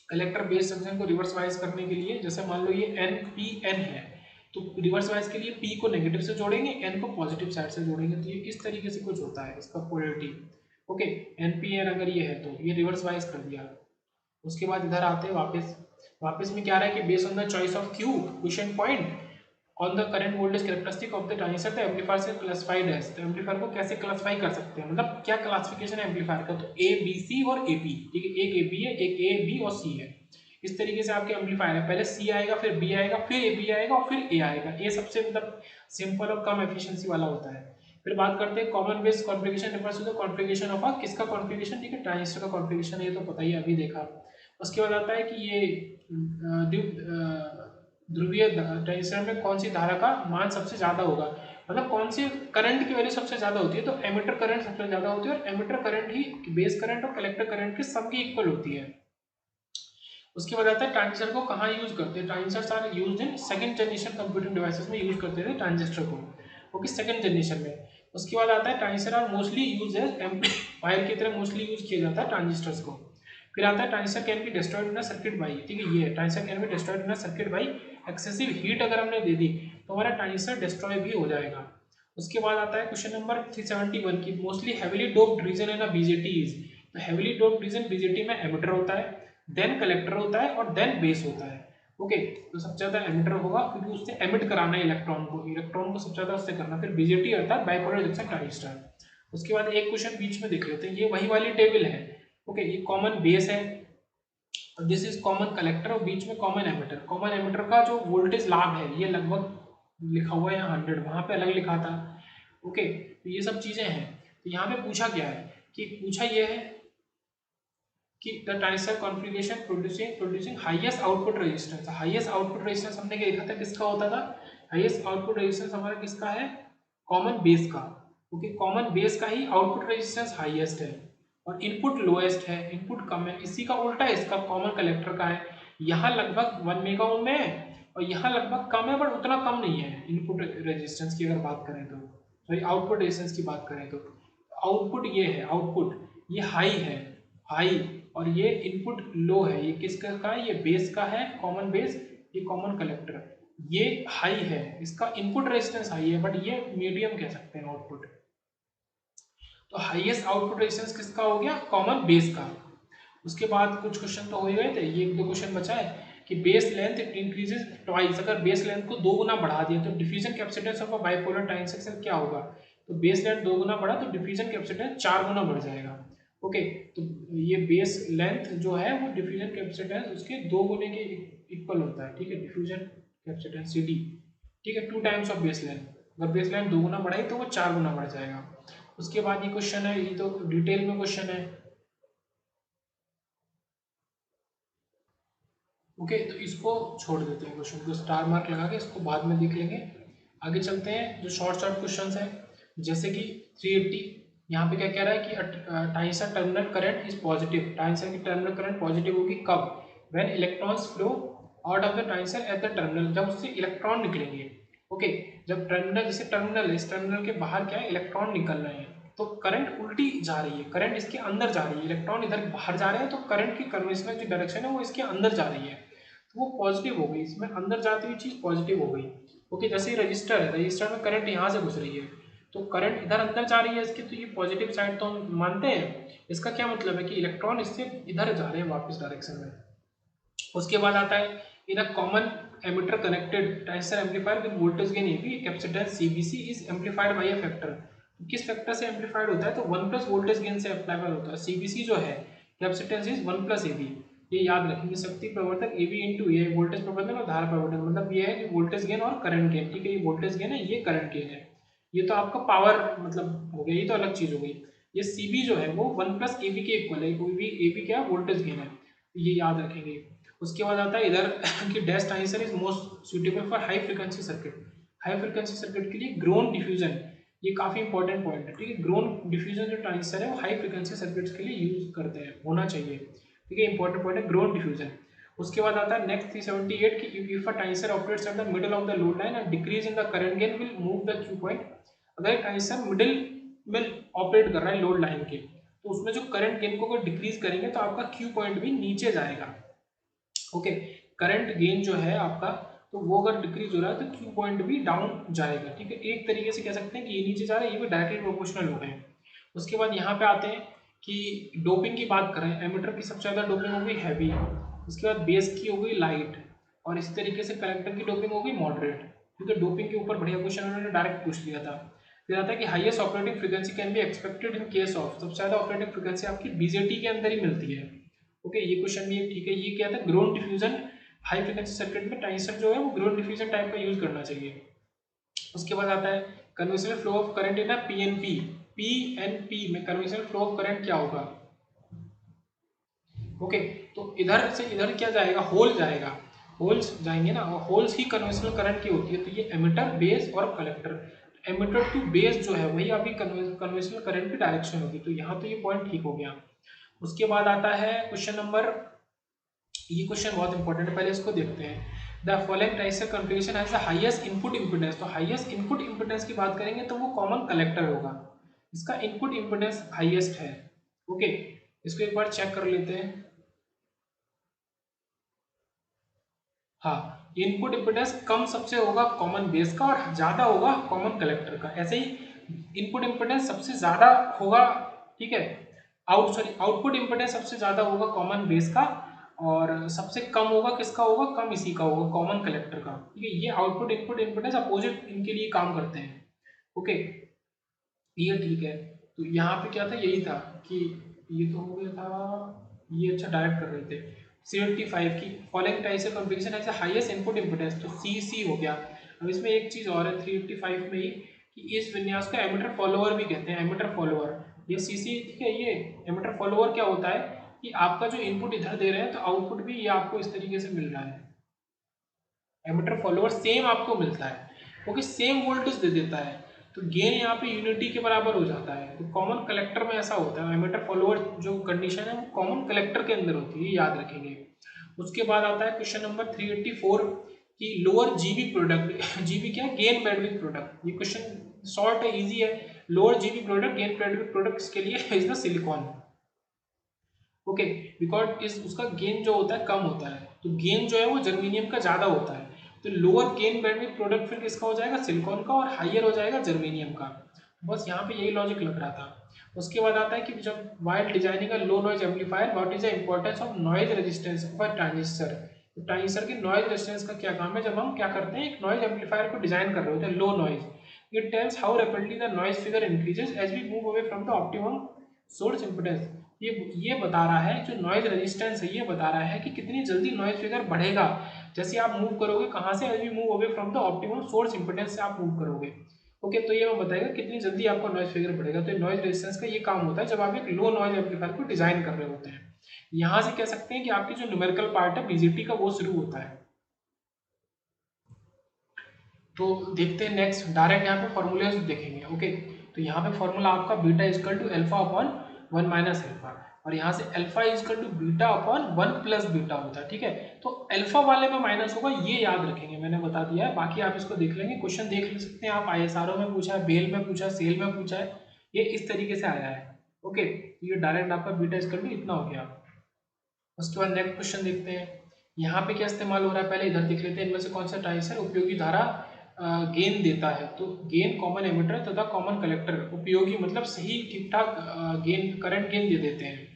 कलेक्टर बेस जंक्शन को रिवर्स वाइज करने के लिए जैसे मान लो ये एन पी एन है, तो रिवर्स वाइज के लिए पी को नेगेटिव से जोड़ेंगे, एन को पॉजिटिव साइड से जोड़ेंगे, तो ये किस तरीके से कुछ होता है इसका polarity. Okay, N P N अगर ये है तो ये रिवर्स वाइज कर दिया। उसके बाद इधर आते हैं वापस, वापस में क्या रहा है कि base on the choice of Q question point on the current voltage characteristic of the transistor, the amplifier से क्लासिफाइड है, तो एम्पलीफायर को कैसे क्लासिफाई कर सकते हैं, मतलब क्या क्लासिफिकेशन है एम्पलीफायर का, तो ए बी सी और ए पी, ठीक है, एक ए बी है, एक ए बी और सी है, इस तरीके से आपके एम्पलीफायर है, पहले सी आएगा, फिर बी आएगा, फिर ए बी आएगा और फिर ए आएगा, ए सबसे मतलब सिंपल और कम एफिशिएंसी वाला होता है। फिर बात करते हैं common base configuration refers to the configuration of a, किसका कॉन्फ़िगरेशन, ठीक है, ट्रांजिस्टर का कॉन्फ़िगरेशन, ये तो पता ही अभी देखा। उसके बाद आता है कि ये ध्रुवीय ट्रांजिस्टर में कौन सी धारा का मान सबसे ज्यादा होगा, मतलब कौन सी करंट की वैल्यू सबसे ज्यादा होती है, तो एमिटर करंट सबसे ज्यादा होती है, और एमिटर करंट ही बेस करंट और कलेक्टर करंट के सम की इक्वल होती है। उसके बाद आता है ट्रांजिस्टर को कहाँ यूज करते हैं, transistor are used in second generation computing devices में यूज करते थे ट्रांजिस्टर को, ओके, सेकंड जनरेशन में। उसके बाद आता है transistor are mostly use as amplifier की तरह मोस्टली यूज किया जाता है ट्रांजिस्टर्स को। फिर आता है transistor can be destroyed in a circuit by, ठीक है, ये transistor can be destroyed in a circuit by excessive heat, अगर हमने दे दी तो हमारा ट्रांजिस्टर डिस्ट्रॉय भी हो जाएगा। उसके बाद आता है क्वेश्चन नंबर 371 की mostly heavily doped region in a BJT is, तो हेवीली डोप्ड रीजन बीजेटी में एमिटर होता है, देन कलेक्टर होता है और देन बेस होता है। ओके, तो सबसे ज्यादा एमिटर होगा क्योंकि उससे एमिट कराना है इलेक्ट्रॉन को सबसे ज्यादा उससे करना, फिर बीजेटी अर्थात बाइपोलर जंक्शन ट्रांजिस्टर। उसके बाद एक क्वेश्चन बीच में देख लेते हैं, ये वही वाली टेबल है। ओके, ये कॉमन बेस है, दिस इज कॉमन कलेक्टर और बीच में कॉमन एमिटर, कॉमन एमिटर का जो वोल्टेज लाभ है ये लगभग लिखा हुआ है यहाँ 100, वहां पे अलग लिखा था। ओके, तो ये सब चीजें हैं। तो यहाँ पे पूछा क्या है कि पूछा ये है कि the transistor configuration producing highest output resistance, highest output resistance हमने क्या लिखा था, किसका होता था, हाईएस्ट आउटपुट रेजिस्टेंस हमारा किसका है, कॉमन बेस का, क्योंकि कॉमन बेस का ही आउटपुट रेजिस्टेंस हाईएस्ट है और इनपुट लोएस्ट है, इनपुट कम है। इसी का उल्टा इसका कॉमन कलेक्टर का है, यहाँ लगभग 1 मेगा ओम में है और यहाँ लगभग कम है, बट उतना कम नहीं है इनपुट रेजिस्टेंस की अगर बात करें तो, सॉरी आउटपुट रेजिस्टेंस की बात करें तो आउटपुट ये है, आउटपुट ये हाई है, हाई, और ये इनपुट लो है, ये किसका का है, ये बेस का है, कॉमन बेस, ये कॉमन कलेक्टर, ये हाई है, इसका इनपुट रेजिस्टेंस हाई है, बट ये मीडियम कह सकते हैं आउटपुट। तो हाईएस्ट आउटपुट रेजिस्टेंस किसका हो गया, कॉमन बेस का। उसके बाद कुछ क्वेश्चन तो हो ही गए थे, ये 1-2 क्वेश्चन बचा है कि बेस लेंथ इंक्रीजेस ट्वाइस, अगर बेस लेंथ को 2 गुना बढ़ा दिया तो diffusion capacitance of a bipolar transistor क्या होगा, तो बेस लेंथ 2 गुना बढ़ा तो डिफ्यूजन कैपेसिटेंस 4 गुना बढ़ जाएगा। ओके, तो ये बेस लेंथ जो है वो डिफ्यूजन कैपेसिटेंस उसके 2 गुने के इक्वल होता है, ठीक है, डिफ्यूजन कैपेसिटेंस सी डी, ठीक है, 2 टाइम्स ऑफ बेस लेंथ। अगर बेस लेंथ 2 गुना बढ़ाई तो वो 4 गुना बढ़ जाएगा। उसके बाद ये क्वेश्चन है, ये तो डिटेल में क्वेश्चन है। ओके, तो इसको छोड़ देते हैं, क्वेश्चन को स्टार मार्क लगा के इसको बाद में देख लेंगे। आगे चलते हैं, जो शॉर्ट शॉर्ट क्वेश्चंस हैं, जैसे कि 380, यहाँ पे क्या कह रहा है कि transistor terminal current is positive, transistor की टर्मिनल करंट पॉजिटिव होगी कब, when electrons flow out of the transistor at the terminal, जब उससे इलेक्ट्रॉन निकलेंगे। ओके, जब टर्मिनल, जैसे टर्मिनल, इस टर्मिनल के बाहर क्या है, इलेक्ट्रॉन निकल रहे हैं, तो करंट उल्टी जा रही है, करंट इसके अंदर जा रही है, इलेक्ट्रॉन इधर बाहर जा रहे हैं, तो करंट की कन्वेंशनल जो डायरेक्शन है वो इसके अंदर जा रही है, तो वो पॉजिटिव हो गई, इसमें अंदर जाती हुई चीज पॉजिटिव हो गई। ओके, जैसे रजिस्टर है, रजिस्टर में करंट यहाँ से घुस रही है, तो करंट इधर अंदर जा रही है इसकी, तो ये पॉजिटिव साइड तो हम मानते हैं। इसका क्या मतलब है कि इलेक्ट्रॉन इससे इधर जा रहे हैं वापस डायरेक्शन में। उसके बाद आता है, in a common emitter connected transistor amplifier with voltage gain A B, capacitance CBC is amplified by a factor. किस फैक्टर से एम्पलीफाइड होता है, तो 1 प्लस वोल्टेज गेन से एम्पलीफाइड होता है। सीबीसी जो है, कैपेसिटेंस इज 1 प्लस एबी, ये याद रखेंगे, शक्ति प्रवर्धक एबी इंटू ए, वोल्टेज प्रवर्धक और धारा प्रवर्धक, मतलब ये है कि वोल्टेज गेन और करंट गेन, ठीक है, ये वोल्टेज गेन है, ये करंट गेन है, ये तो आपका पावर मतलब हो गया, ये तो अलग चीज हो गई। ये सीबी जो है वो 1 प्लस एबी के इक्वल है, कोई भी एबी क्या है, वोल्टेज गेन है, ये याद रखेंगे। उसके बाद आता है इधर कि dash transistor is most suitable for high frequency circuit, high frequency circuit के लिए ग्रोन डिफ्यूजन, ये काफी इंपॉर्टेंट पॉइंट है, ठीक है, ग्रोन डिफ्यूजन जो ट्रांजिस्टर है वो हाई फ्रीक्वेंसी सर्किट्स के लिए यूज करते हैं, होना चाहिए, ठीक है, इंपॉर्टेंट पॉइंट है ग्रोन डिफ्यूजन। उसके बाद आता है नेक्स्ट 378 की if a transistor operates at the middle of the load line and decrease in the current gain will move the Q point. अगर एक ट्रांजिस्टर मिडिल में ऑपरेट कर रहा है लोड लाइन के, तो उसमें जो करंट गेन को अगर डिक्रीज करेंगे तो आपका क्यू पॉइंट भी नीचे जाएगा। ओके, करंट गेन जो है आपका, तो वो अगर डिक्रीज हो रहा है तो क्यू पॉइंट भी डाउन जाएगा, ठीक है, एक तरीके से कह सकते हैं कि ये नीचे जा रहा है, ये भी डायरेक्टली प्रोपोर्शनल हो गए। उसके बाद यहाँ पे आते हैं कि डोपिंग की बात करें, एमिटर की सबसे ज़्यादा डोपिंग हो गई हैवी, उसके बाद बेस की हो गई लाइट, और इस तरीके से कलेक्टर की डोपिंग हो गई मॉडरेट, क्योंकि डोपिंग के ऊपर बढ़िया क्वेश्चन उन्होंने डायरेक्ट पूछ लिया था। फिर आता है कि highest operating frequency can be expected in case of, सबसे ज़्यादा ऑपरेटिंग फ्रीक्वेंसी आपकी बीजेटी के अंदर ही मिलती है। ओके, ये क्वेश्चन भी ठीक है, ये क्या था, grown diffusion, high frequency circuit में ट्रांजिस्टर जो है वो ग्रोन डिफ्यूजन टाइप का यूज करना चाहिए। उसके बाद आता है conventional flow of current in PNP, PNP में कन्वेंशनल फ्लो ऑफ करंट क्या होगा। ओके, तो इधर से इधर क्या जाएगा, होल जाएगा, होल्स जाएंगे ना, और होल्स ही कन्वेंशनल करंट की होती है, तो ये एमिटर, बेस और कलेक्टर, एमिटर टू बेस जो है वही आपकी कन्वेंशनल करंट की डायरेक्शन होगी, तो यहाँ तो ये पॉइंट ठीक हो गया। उसके बाद आता है क्वेश्चन नंबर, ये क्वेश्चन बहुत इंपॉर्टेंट है, पहले इसको देखते हैं। The following transistor configuration has the highest input impedance, तो हाईएस्ट इनपुट इंपीडेंस की बात करेंगे तो वो कॉमन कलेक्टर होगा, इसका इनपुट इंपीडेंस हाईएस्ट है। ओके, इसको एक बार चेक कर लेते हैं। हाँ, इनपुट इंपीडेंस कम सबसे होगा कॉमन बेस का और ज्यादा होगा कॉमन कलेक्टर का, ऐसे ही इनपुट इंपीडेंस सबसे ज्यादा होगा, ठीक है, आउटपुट इंपीडेंस सबसे ज्यादा होगा कॉमन बेस का, और सबसे कम होगा किसका होगा, कम इसी का होगा, कॉमन कलेक्टर का, ठीक है, ये आउटपुट इनपुट इंपीडेंस अपोजिट इनके लिए काम करते हैं। ओके, ये ठीक है, तो यहाँ पे क्या था, यही था कि ये तो हो गया था, ये अच्छा डायरेक्ट कर रहे थे। 385 की फॉलोइंग टाइप से कॉन्फ़िगरेशन है हाईएस्ट इनपुट इंपीडेंस, तो सी हो गया। अब इसमें एक चीज़ और है 385 में ही, कि इस विन्यास को एमिटर फॉलोअर भी कहते हैं, एमिटर फॉलोअर, ये सी, ठीक है, ये एमिटर फॉलोअर क्या होता है कि आपका जो इनपुट इधर दे रहे हैं तो आउटपुट भी ये आपको इस तरीके से मिल रहा है, एमिटर फॉलोअर सेम आपको मिलता है, क्योंकि सेम वोल्टेज दे देता है, तो गेन यहाँ पे यूनिटी के बराबर हो जाता है, तो कॉमन कलेक्टर में ऐसा होता है, एमिटर फॉलोअर जो कंडीशन है वो कॉमन कलेक्टर के अंदर होती है, ये याद रखेंगे। उसके बाद आता है क्वेश्चन नंबर 384 की लोअर जीबी प्रोडक्ट, जीबी क्या, गेन बैंडविड्थ प्रोडक्ट, ये क्वेश्चन शॉर्ट है, इजी है, lower GB product gain bandwidth product इसके लिए is the silicon. Okay, because इस उसका गेन जो होता है कम होता है, तो गेन जो है वो जर्मेनियम का ज्यादा होता है, तो लोअर गेन बैंडविड्थ प्रोडक्ट फिर किसका हो जाएगा, सिलिकॉन का, और हाइयर हो जाएगा जर्मेनियम का। बस यहाँ पे यही लॉजिक लग रहा था। उसके बाद आता है कि जब while designing a low noise amplifier what is the importance of noise resistance of a transistor, तो ट्रांजिस्टर के नॉइज रेजिस्टेंस का क्या काम है, जब हम क्या करते हैं एक नॉइज एम्पलीफायर को डिजाइन कर रहे होते हैं low noise, it tells how rapidly the noise figure increases as we move away from the optimum source impedance, ये बता रहा है, जो नॉइज रेजिस्टेंस है ये बता रहा है कि कितनी जल्दी नॉइज फिगर बढ़ेगा जैसे आप मूव करोगे, कहाँ से, as we move away from the optimum source impedance से आप मूव करोगे। ओके, तो ये मैं बताएगा कितनी जल्दी आपका नॉइज फिगर बढ़ेगा। तो नॉइज रेजिस्टेंस का ये काम होता है जब आप एक लो नॉइज एम्पलीफायर को डिजाइन कर रहे होते हैं। यहाँ से कह सकते हैं कि आपकी जो न्यूमेरिकल पार्ट है बीजेटी का वो शुरू होता है। तो देखते हैं नेक्स्ट, डायरेक्ट यहाँ पे फॉर्मूले देखेंगे। ओके, तो यहाँ पे फॉर्मूला आपका beta equal to alpha upon 1 minus alpha, और यहाँ से alpha equal to beta upon 1 plus beta होता है। ठीक है, तो अल्फा वाले में माइनस होगा, ये याद रखेंगे, मैंने बता दिया है, बाकी आप इसको देख लेंगे, क्वेश्चन देख ले सकते हैं आप, आईएसआरओ में पूछा है, बेल में पूछा है, सेल में पूछा है, ये इस तरीके से आया है। ओके, ये डायरेक्ट आपका बीटा इजकल टू इतना हो गया। उसके बाद नेक्स्ट क्वेश्चन देखते हैं, यहाँ पे क्या इस्तेमाल हो रहा है, पहले इधर देख लेते हैं, इनमें से कौन सा ट्रांजिस्टर उपयोगी धारा गेन देता है। तो गेन कॉमन एमिटर तथा कॉमन कलेक्टर, उपयोगी मतलब सही ठीक ठाक गेन, करंट गेन दे देते हैं।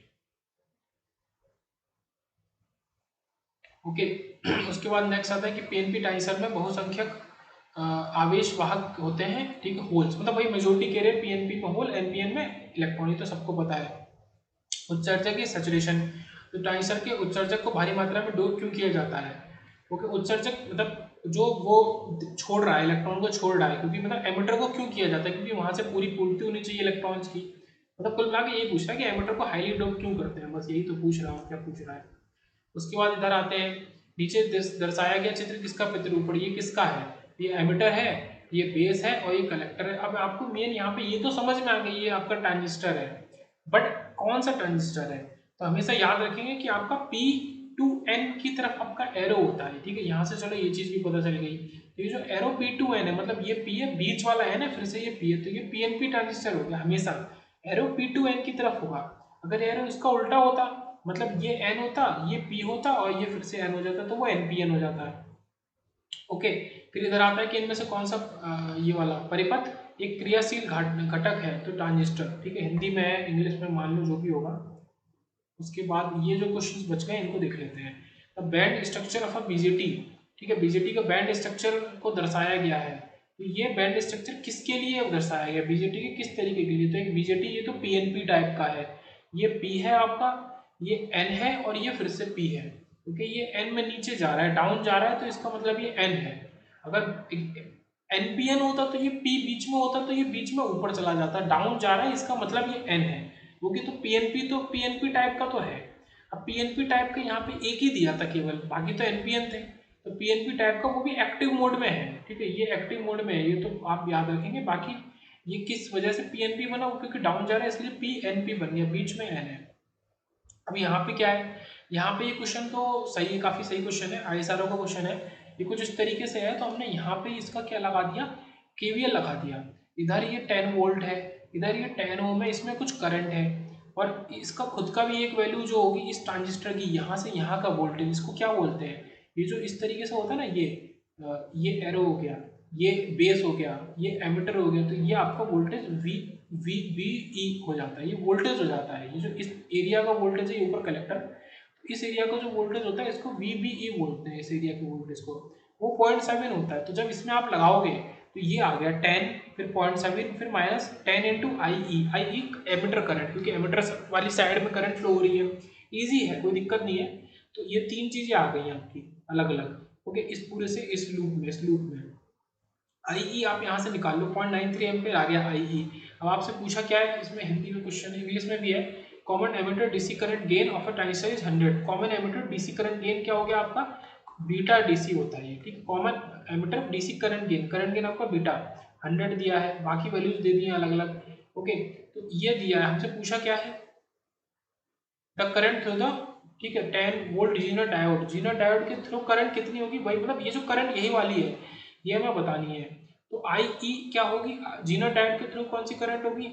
ओके, उसके बाद नेक्स्ट आता है कि पीएनपी ट्रांजिस्टर में बहुसंख्यक आवेश वाहक होते हैं, ठीक है, होल्स, मतलब वही मेजोरिटी कह रहे हैं, पीएनपी में होल, एनपीएन में इलेक्ट्रॉन, ये तो सबको पता है। उत्सर्जक की सैचुरेशन, तो ट्रांजिस्टर के उत्सर्जक को भारी मात्रा में डोप क्यों किया जाता है। क्योंकि उत्सर्जक मतलब जो वो छोड़ रहा है, इलेक्ट्रॉन को छोड़ रहा है, क्योंकि मतलब एमिटर को क्यों किया जाता है, क्योंकि वहां से पूरी पूर्ति होनी चाहिए इलेक्ट्रॉन्स की। मतलब कुल मिला के यही पूछ रहा है कि एमिटर को हाईली डोप क्यों करते हैं, बस यही तो पूछ रहा हूँ, क्या पूछ रहा है। उसके बाद इधर आते हैं, नीचे दर्शाया गया चित्र किसका प्रतिरूपण, ये किसका है, ये एमिटर है, ये बेस है और ये कलेक्टर है। अब आपको मेन यहाँ पे ये तो समझ में आ गई, ये आपका ट्रांजिस्टर है, बट कौन सा ट्रांजिस्टर है, तो हमेशा याद रखेंगे कि आपका पी टू एन की तरफ आपका एरो होता है। ठीक है, यहाँ से चलो ये चीज भी पता चल गई। तो ये जो एरो पी टू एन है, मतलब ये पी है, बीच वाला है ना, फिर से ये पी है, तो ये पी एन पी ट्रांजिस्टर हो गया, हमेशा एरो पी टू एन की तरफ होगा। अगर एरो इसका उल्टा होता, मतलब ये एन होता, ये पी होता और ये फिर से एन हो जाता, तो वो एन पी एन हो जाता है। ओके, फिर इधर आता है कि इनमें से कौन सा ये वाला परिपथ एक क्रियाशील घटक है, तो ट्रांजिस्टर। ठीक है, हिंदी में है, इंग्लिश में मान लो जो भी होगा। उसके बाद ये जो क्वेश्चंस बच गए इनको देख लेते हैं। The band structure of a BJT, ठीक है, बीजेटी का बैंड स्ट्रक्चर को दर्शाया गया है। तो ये बैंड स्ट्रक्चर किसके लिए दर्शाया गया, बीजेटी के किस तरीके के लिए, तो एक बीजेटी ये तो पीएनपी टाइप का है, ये पी है आपका, ये एन है और ये फिर से पी है, क्योंकि ये एन में नीचे जा रहा है, डाउन जा रहा है, तो इसका मतलब ये एन है। अगर एनपीएन होता तो ये पी बीच में होता, तो ये बीच में ऊपर चला जाता, डाउन जा रहा है, इसका मतलब ये एन है, क्योंकि तो पीएनपी टाइप का तो है। अब पीएनपी टाइप का यहाँ पे एक ही दिया था केवल, बाकी तो एनपीएन थे, तो पीएनपी टाइप का वो भी एक्टिव मोड में है। ठीक है, ये एक्टिव मोड में है, ये तो आप याद रखेंगे। बाकी ये किस वजह से पीएनपी बना, क्योंकि डाउन जा रहा है इसलिए पीएनपी बन गया, बीच में एन है। अब यहाँ पे क्या है, यहाँ पे ये क्वेश्चन तो सही है, काफी सही क्वेश्चन है, आईएसआरओ का क्वेश्चन है, ये कुछ इस तरीके से है, तो हमने यहाँ पे इसका क्या लगा दिया, केवीएल लगा दिया। इधर ये 10 वोल्ट है, इधर ये 10 ओम है, इसमें कुछ करंट है, और इसका खुद का भी एक वैल्यू जो होगी इस ट्रांजिस्टर की, यहाँ से यहाँ का वोल्टेज, इसको क्या बोलते हैं, ये जो इस तरीके से होता है ना, ये एरो हो गया, ये बेस हो गया, ये एमिटर हो गया, तो ये आपका voltage V V V E हो जाता है, ये वोल्टेज हो जाता है। ये जो इस एरिया का वोल्टेज है, ऊपर कलेक्टर, इस एरिया का जो वोल्टेज होता है इसको वी बी ई बोलते हैं, इस एरिया के वोल्टेज को, वो 0.7 होता है। तो जब इसमें आप लगाओगे तो ये आ गया 10, फिर 0.7, फिर माइनस 10 इंटू आई ई एमिटर करंट, क्योंकि एमिटर वाली साइड में करंट फ्लो हो रही है, ईजी है, कोई दिक्कत नहीं है। तो ये तीन चीजें आ गई आपकी अलग अलग। ओके, इस पूरे से इस लूप में आई आप यहाँ से निकाल लो, 0.93 एम्पेयर आ गया आई। अब आपसे पूछा क्या है, इसमें हिंदी में क्वेश्चन है, इंग्लिश में भी है, common emitter DC current gain of a transistor is 100। Common emitter DC current gain क्या हो गया आपका, बीटा डीसी होता है ये। ठीक, common emitter DC current gain आपका बीटा 100 दिया है, बाकी वैल्यूज दे दी हैं अलग अलग। ओके, तो ये दिया है, हमसे पूछा क्या है, द करंट थ्रू द, ठीक है, 10 volt Zener diode, Zener diode के थ्रू करंट कितनी होगी, भाई मतलब ये जो करंट यही वाली है, ये हमें बतानी है। तो आई ई क्या होगी, जीनर डायोड के थ्रू कौन सी करंट होगी,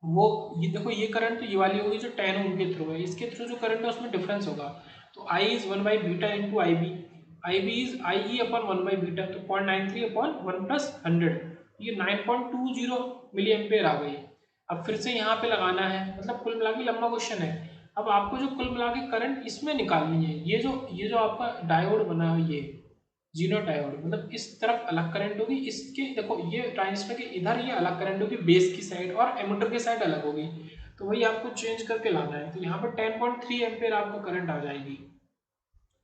वो ये देखो, ये करंट तो ये वाली होगी जो 10 ओम के थ्रू है, इसके थ्रू जो करंट है उसमें डिफरेंस होगा। तो I is 1 by beta into I B is I E upon 1 by beta, तो 0.93 अपॉन 1 प्लस 100, ये 9.20 मिली एम्पेयर आ गई। अब फिर से यहाँ पे लगाना है, मतलब कुल मिला के लंबा क्वेश्चन है। अब आपको जो कुल मिला के करंट इसमें निकालनी है, ये जो आपका डायोड बना है, ये जीरो डायोड, मतलब इस तरफ अलग करंट होगी, इसके देखो ये ट्रांजिस्टर के इधर ये अलग करंट होगी, बेस की साइड, और एमिटर की साइड अलग होगी। तो वही आपको चेंज करके लाना है। तो यहाँ पर 10.3 एम्पेयर आपको करंट आ जाएगी।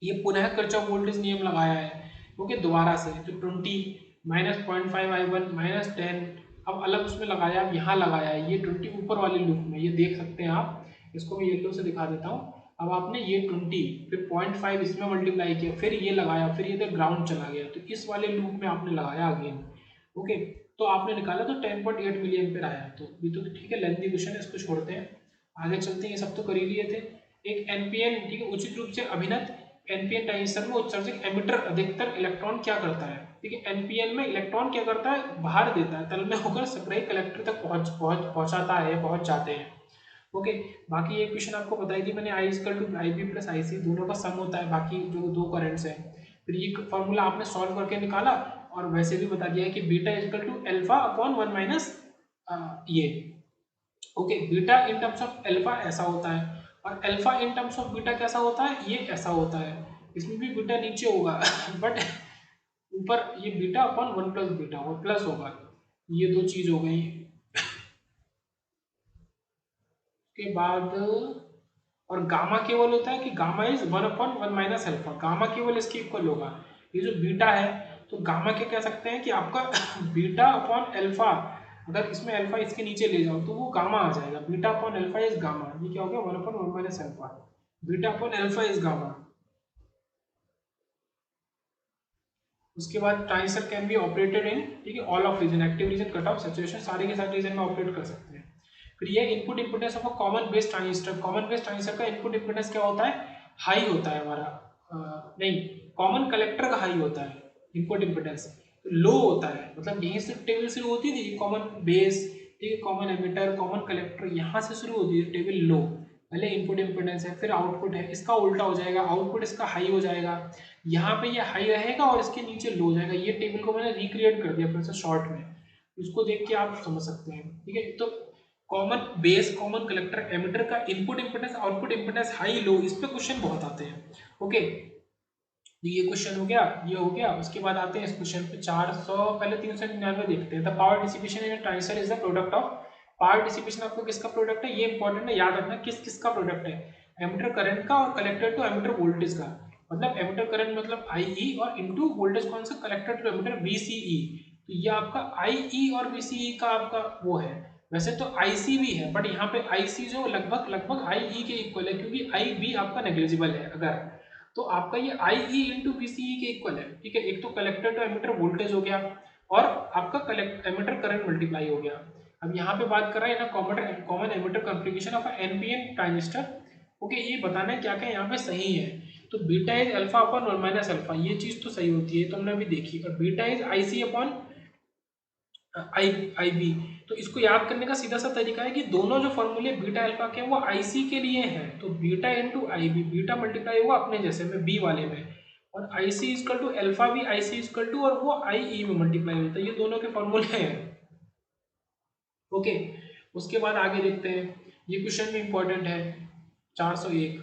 ये पुनः किरचॉफ वोल्टेज नियम लगाया है, क्योंकि दोबारा से जो 20 -0.5 I1 -10 अब अलग उसमें लगाया, अब यहाँ लगाया है, ये 20 ऊपर वाले लूप में, ये देख सकते हैं आप। इसको मैं येलो से दिखा देता हूँ। अब आपने ये 20 फिर 0.5 इसमें मल्टीप्लाई किया, फिर ये लगाया, फिर ये तो ग्राउंड चला गया, तो इस वाले लूप में आपने लगाया अगेन। ओके, तो आपने निकाला तो 10.8 मिली एम्पेयर आया। तो ये तो ठीक है, लेंथी क्वेश्चन है, इसको छोड़ते हैं, आगे चलते हैं। ये सब तो कर ही लिए थे। एक एनपीएन, ठीक है, उचित रूप से अभिनत एनपीएन ट्रांजिस्टर में उत्सर्जित एमिटर अधिकतर इलेक्ट्रॉन क्या करता है? ठीक है, एनपीएन में इलेक्ट्रॉन क्या करता है? बाहर देता है, तल में होकर सप्लाई कलेक्टर तक पहुंचाता है, पहुंच जाते हैं। ओके, बाकी ये क्वेश्चन आपको बताई थी मैंने, I equal to I B plus I C, दोनों का सम होता है बाकी जो दो करंट्स हैं। फिर ये फॉर्मूला आपने सॉल्व करके निकाला, और वैसे भी बता दिया है कि beta equal to alpha upon 1 minus ये। Okay, beta in terms of alpha ऐसा होता है, और alpha in terms of beta कैसा होता है? ये ऐसा होता है। इसमें भी बीटा नीचे होगा बट ऊपर ये बीटा अपॉन 1 प्लस बीटा और प्लस होगा, ये दो चीज हो गई। के बाद और गामा केवल होता है कि gamma is 1/1 minus alpha, gamma केवल इसके इक्वल होगा। ये जो बीटा है, तो गामा क्या कह सकते हैं कि आपका बीटा अपॉन अल्फा, अगर इसमें अल्फा इसके नीचे ले जाओ तो वो गामा आ जाएगा। Beta upon alpha is gamma, ये क्या हो गया? 1/1 minus alpha, beta upon alpha is gamma. उसके बाद transistor can be operated in, ठीक है, all of region, active region, cut off, saturation, सारे के सारे रीजन में ऑपरेट कर सकते हैं। फिर ये input impedance of a common base transistor, common base transistor का इनपुट इंपिडेंस क्या होता है? हाई होता है हमारा, नहीं, कॉमन कलेक्टर का हाई होता है इनपुट इंपिडेंस, लो होता है, मतलब यहीं से टेबल शुरू होती थी, कॉमन बेस, ठीक है, कॉमन एमिटर, कॉमन कलेक्टर, यहाँ से शुरू होती है टेबल लो, पहले इनपुट इंपिडेंस है, फिर आउटपुट है, इसका उल्टा हो जाएगा, आउटपुट इसका हाई हो जाएगा, यहाँ पे ये हाई रहेगा और इसके नीचे लो हो जाएगा। ये टेबल को मैंने रिक्रिएट कर दिया फिर से शॉर्ट में, इसको देख के आप समझ सकते हैं, ठीक है। तो common base, common collector, emitter का input impedance, output impedance high low, इस पे क्वेश्चन बहुत आते हैं। ओके, तो ये क्वेश्चन हो गया, ये हो गया। उसके बाद आते हैं इस क्वेश्चन पे 400, पहले 399 देखते हैं। The power dissipation in transistor is the product of, power dissipation आपको किसका प्रोडक्ट है? ये इंपॉर्टेंट है, याद रखना किस किसका प्रोडक्ट है, एमिटर करंट का और कलेक्टर टू एमिटर वोल्टेज का। मतलब एमिटर करंट मतलब आई और इनटू वोल्टेज कौन सा? Collector to emitter VCE. तो ये आपका आई और वीसीई का आपका वो है। वैसे तो आईसी भी है, बट यहाँ पे आईसी जो लगभग लगभग आई के इक्वल है, क्योंकि आई बी आपका नेग्लिजिबल है अगर, तो आपका ये आई ई इंटू बीसीई के इक्वल है, ठीक है। एक तो कलेक्टर टू एमिटर वोल्टेज हो गया, और आपका कलेक्ट एमिटर करंट मल्टीप्लाई हो गया। अब यहाँ पे बात कर रहा है ना common emitter configuration of NPN transistor. Okay, ये बताना है क्या क्या यहाँ पे सही है। तो beta is alpha upon 1 minus alpha, ये चीज तो सही होती है, तो हमने अभी देखी। और beta is I C upon I I B, तो इसको याद करने का सीधा सा तरीका है कि दोनों जो फॉर्मूले बीटा अल्फा के हैं वो आईसी के लिए हैं, तो beta into I B, beta multiply हुआ अपने जैसे में बी वाले में, और आई सी इजकल टू अल्फा भी आई सी इजकल टू, और वो आई ई में मल्टीप्लाई होता है। ये दोनों के फॉर्मूले हैं। ओके, उसके बाद आगे देखते हैं, ये क्वेश्चन भी इंपॉर्टेंट है 401।